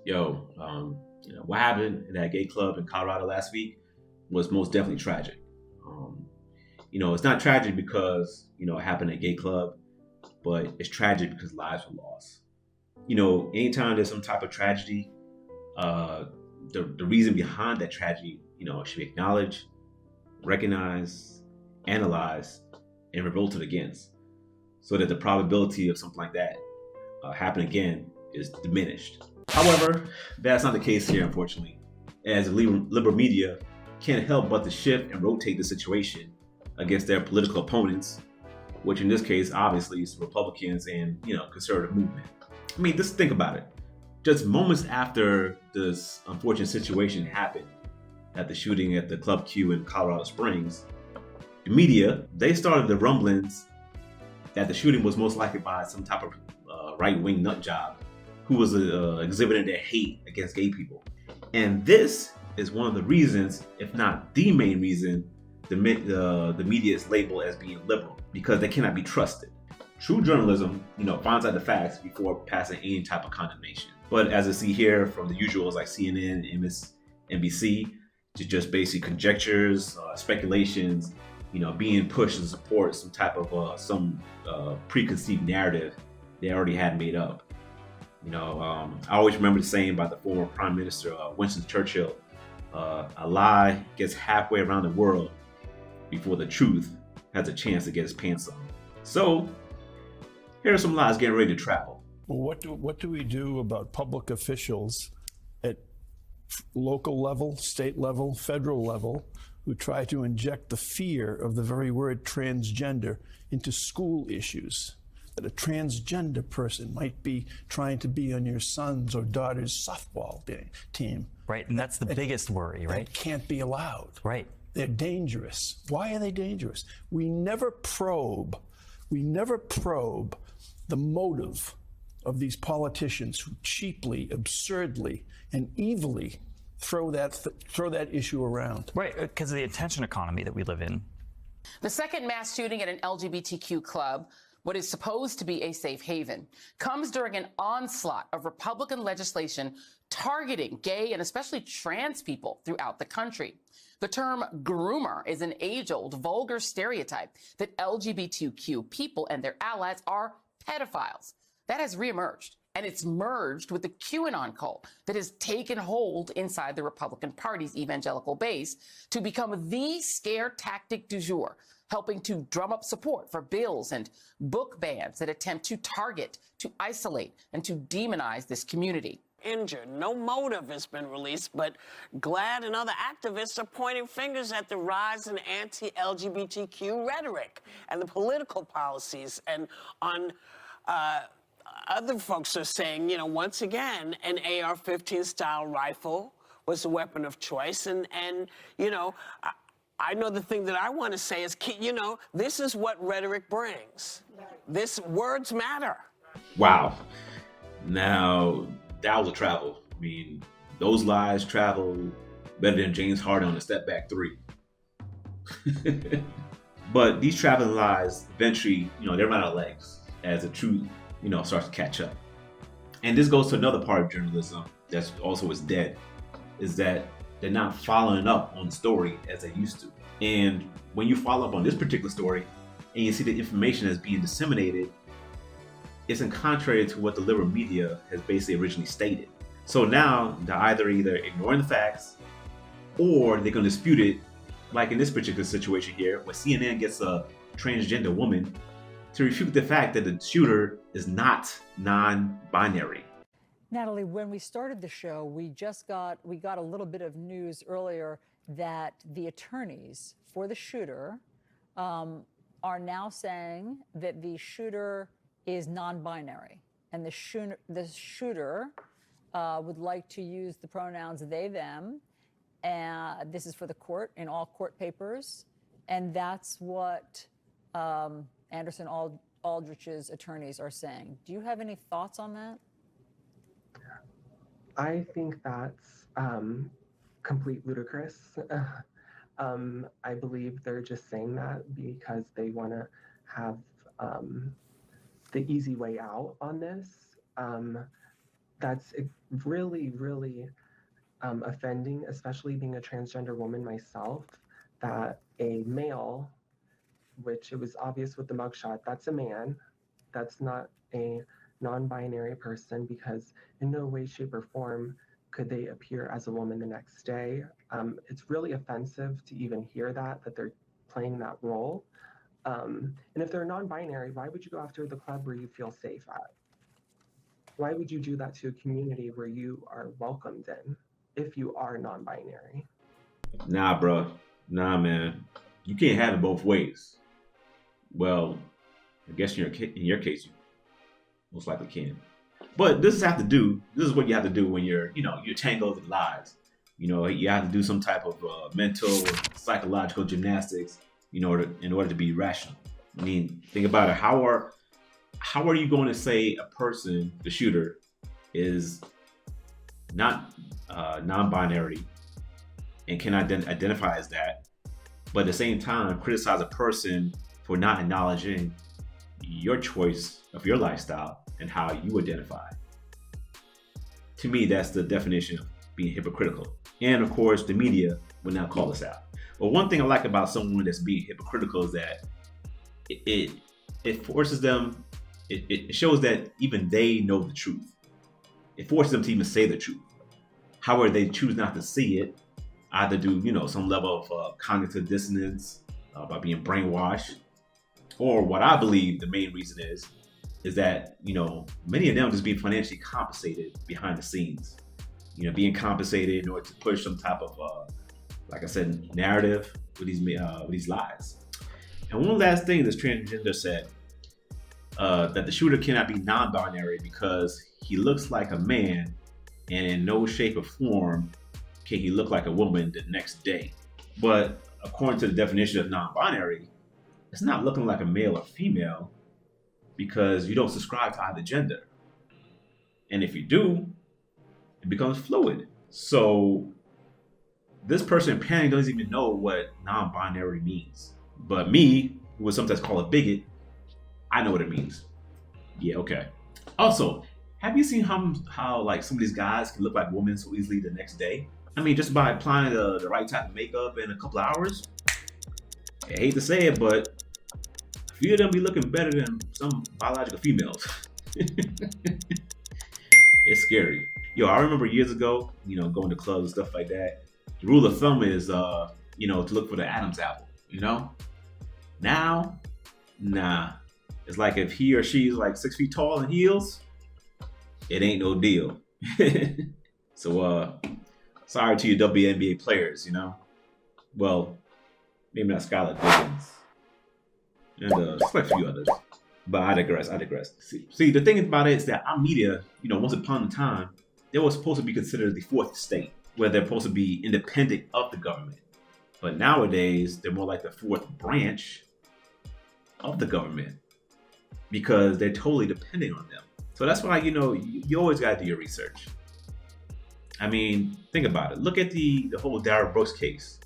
Yo, what happened in that gay club in Colorado last week was most definitely tragic. Um, it's not tragic because it happened at a gay club, but it's tragic because lives were lost. Anytime there's some type of tragedy, uh, the reason behind that tragedy, should be acknowledged, recognized, analyzed, and revolted against, so that the probability of something like that happen again is diminished. However, that's not the case here, unfortunately, as the liberal media can't help but to shift and rotate the situation against their political opponents, which in this case, obviously, is Republicans and conservative movement. I mean, just think about it. Just moments after this unfortunate situation happened at the shooting at the Club Q in Colorado Springs, the media they started the rumblings that the shooting was most likely by some type of right-wing nut job who was exhibiting their hate against gay people. And this is one of the reasons, if not the main reason, the media is labeled as being liberal, because they cannot be trusted. True journalism, finds out the facts before passing any type of condemnation. But as I see here from the usuals like CNN, MSNBC, to just basic conjectures, speculations, being pushed to support some type of preconceived narrative they already had made up. I always remember the saying by the former Prime Minister Winston Churchill: "A lie gets halfway around the world before the truth has a chance to get its pants on." So, here are some lies getting ready to travel. Well, what do we do about public officials at local level, state level, federal level, who try to inject the fear of the very word transgender into school issues? That a transgender person might be trying to be on your son's or daughter's softball team. Right, and that's the biggest worry, right? That can't be allowed. Right. They're dangerous. Why are they dangerous? We never probe the motive of these politicians who cheaply, absurdly, and evilly throw that issue around. Right, because of the attention economy that we live in. The second mass shooting at an LGBTQ club, what is supposed to be a safe haven, comes during an onslaught of Republican legislation targeting gay and especially trans people throughout the country. The term groomer is an age-old, vulgar stereotype that LGBTQ people and their allies are pedophiles. That has reemerged, and it's merged with the QAnon cult that has taken hold inside the Republican Party's evangelical base to become the scare tactic du jour, helping to drum up support for bills and book bans that attempt to target, to isolate, and to demonize this community. Injured. No motive has been released, but GLAAD and other activists are pointing fingers at the rise in anti-LGBTQ rhetoric and the political policies. And on other folks are saying, once again, an AR-15 style rifle was a weapon of choice. And I know the thing that I want to say is, this is what rhetoric brings. Words matter. Wow. Now, that was a travel. I mean, those lies travel better than James Harden on a step back three. But these traveling lies eventually, they run out of legs as the truth, starts to catch up. And this goes to another part of journalism that's also is dead, is that they're not following up on the story as they used to. And when you follow up on this particular story and you see the information that's being disseminated, it's in contrary to what the liberal media has basically originally stated. So now they're either ignoring the facts or they're going to dispute it, like in this particular situation here, where CNN gets a transgender woman to refute the fact that the shooter is not non-binary. Natalie, when we started the show, we got a little bit of news earlier that the attorneys for the shooter are now saying that the shooter is non-binary, and the shooter would like to use the pronouns they, them, and this is for the court in all court papers, and that's what Anderson Aldrich's attorneys are saying. Do you have any thoughts on that? I think that's complete ludicrous. I believe they're just saying that because they want to have the easy way out on this. that's really, really offending, especially being a transgender woman myself, that a male, which it was obvious with the mugshot, that's a man, that's not a non-binary person, because in no way, shape, or form could they appear as a woman the next day. It's really offensive to even hear that they're playing that role. And if they're non-binary, why would you go after the club where you feel safe at? Why would you do that to a community where you are welcomed in if you are non-binary? Nah, bro. Nah, man. You can't have it both ways. Well, I guess in your case, you most likely can. But this is what you have to do when you're tangled in lies. You have to do some type of mental, psychological gymnastics in order to be rational. I mean, think about it. How are you going to say a person, the shooter, is not non-binary and can identify as that, but at the same time criticize a person for not acknowledging your choice of your lifestyle and how you identify? To me, that's the definition of being hypocritical. And of course, the media would now call us out. But one thing I like about someone that's being hypocritical is that it forces them. It shows that even they know the truth. It forces them to even say the truth. However, they choose not to see it, either do some level of cognitive dissonance by being brainwashed, or what I believe the main reason is that many of them just being financially compensated behind the scenes. Being compensated in order to push some type of like I said, narrative with these lies. And one last thing this transgender said, that the shooter cannot be non-binary because he looks like a man, and in no shape or form can he look like a woman the next day. But according to the definition of non-binary, it's not looking like a male or female because you don't subscribe to either gender. And if you do, it becomes fluid. So this person apparently doesn't even know what non-binary means. But me, who would sometimes call a bigot, I know what it means. Yeah, okay. Also, have you seen how like some of these guys can look like women so easily the next day? I mean, just by applying the right type of makeup in a couple of hours. I hate to say it, but a few of them be looking better than some biological females. It's scary. Yo, I remember years ago, going to clubs and stuff like that. The rule of thumb is, to look for the Adam's apple. Now, nah. It's like if he or she's like 6 feet tall in heels, it ain't no deal. So, sorry to you WNBA players, Well, maybe not Skylar Diggins. And just like a few others. But I digress. See, the thing about it is that our media, once upon a time, they were supposed to be considered the fourth estate, where they're supposed to be independent of the government. But nowadays, they're more like the fourth branch of the government because they're totally dependent on them. So that's why, you always got to do your research. I mean, think about it. Look at the whole Darrell Brooks case,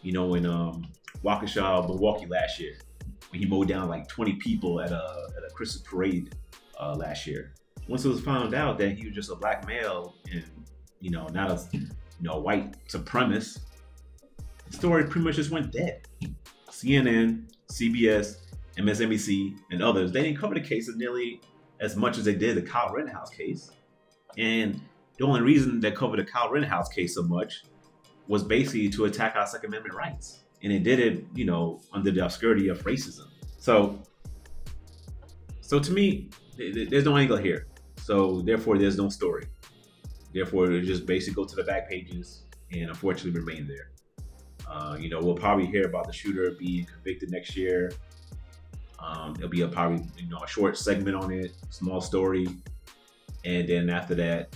in Waukesha, Milwaukee last year, when he mowed down like 20 people at a Christmas parade last year. Once it was found out that he was just a black male and, not a white supremacist, the story pretty much just went dead. CNN, CBS, MSNBC, and others, they didn't cover the case nearly as much as they did the Kyle Rittenhouse case. And the only reason they covered the Kyle Rittenhouse case so much was basically to attack our Second Amendment rights. And it did it, under the obscurity of racism. So to me, there's no angle here. So therefore, there's no story. Therefore, it just basically go to the back pages and unfortunately remain there. We'll probably hear about the shooter being convicted next year. There'll be probably a short segment on it, small story, and then after that,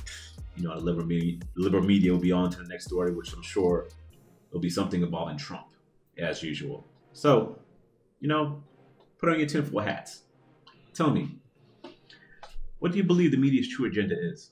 the liberal media will be on to the next story, which I'm sure will be something involving Trump, as usual. So, put on your tinfoil hats. Tell me, what do you believe the media's true agenda is?